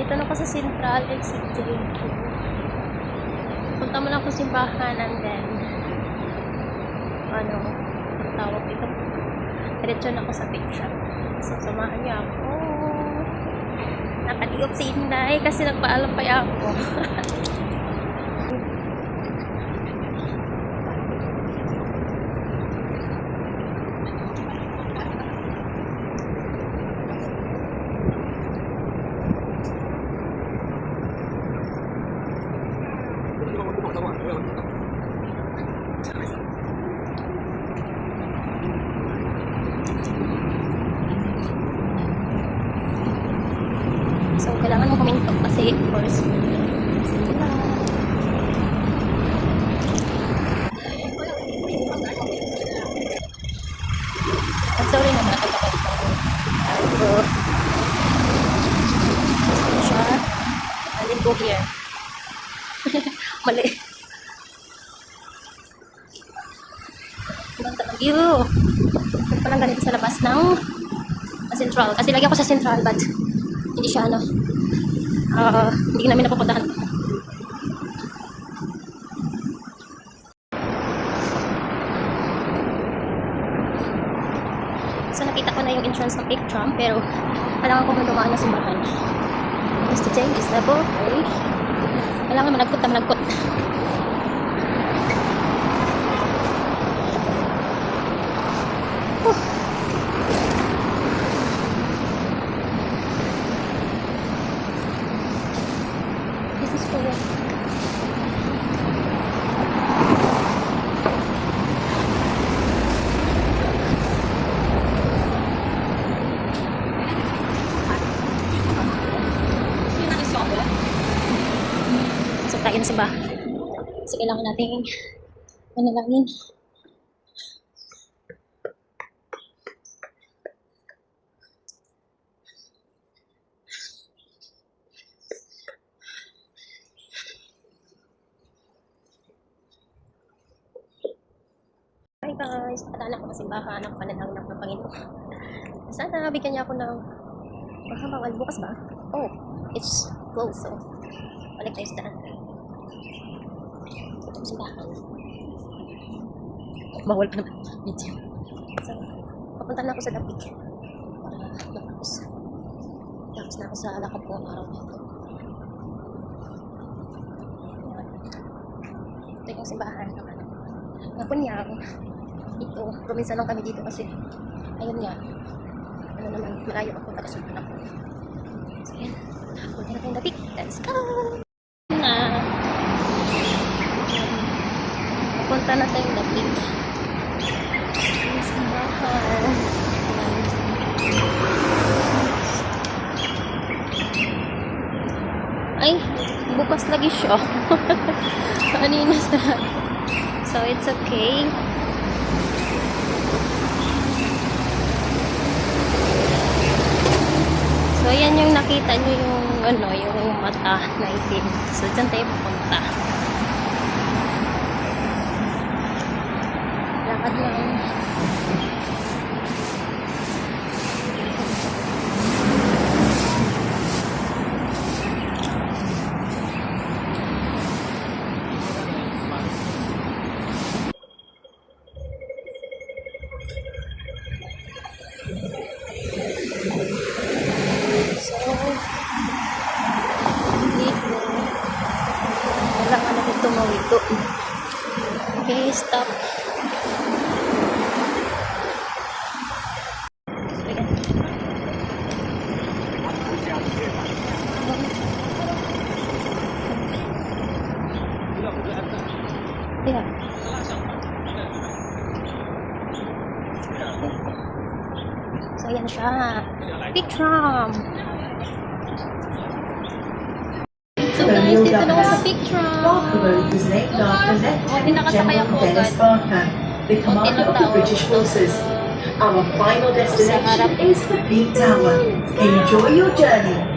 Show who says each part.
Speaker 1: Dito na ako sa Central Exit JQ. Punta mo lang ako simbahan and then ang tawag dito. Diretso na ako sa picture. So, samahan niyo ako. Nakaliop si Inday kasi nagpaalam pa ako. So, kailangan mo kuminto kasi, of course, sorry na nakakapag siya. I didn't go here. Mali. Ibang Taguig. Parang ganito sa labas ng Central. Kasi lagi ako sa Central but hindi siya hindi namin napupuntahan. So nakita ko na yung entrance ng Big Tram pero kailangan ko dumaan na simbahan. Because today is the birthday. Kailangan managkot na managkot. This is for you. So tayo na simbahan. Kasi kailangan natin manalangin. Hi guys, pataan ako sa simbahan ng panalangin ng Panginoon. Sana bigyan niya ako ng mahabang bukas ba? Oh, it's closed so balik tayo sa daan. Itong simbahan. Bawal pa naman video. So, papunta na ako sa Dapig para matapos. Tapos na ako sa lakad ko ang araw na ito. Ito yung simbahan naman. Napunyang dito, probinsya lang kami dito kasi ayun nga, ano naman, malayo ako, taga-sultan ako. So yan, punta na tayong Dapig. Let's go! Punta na tayong Dapig. Yung simbahan. Ay, bukas lagi siya. Kanina sa... So, it's okay. So, yan yung nakita nyo yung, yung mata na itim. So, dyan tayo pupunta. Lakad lang. Kailangan natin tumawid doon. Okay, stop. Yeah. So, yan siya. Big Tram. So guys, dito na ako sa Big Tram. Buti nakasakay ako agad.
Speaker 2: The commander of the British forces. Our final destination is the Big Tower. Enjoy your journey.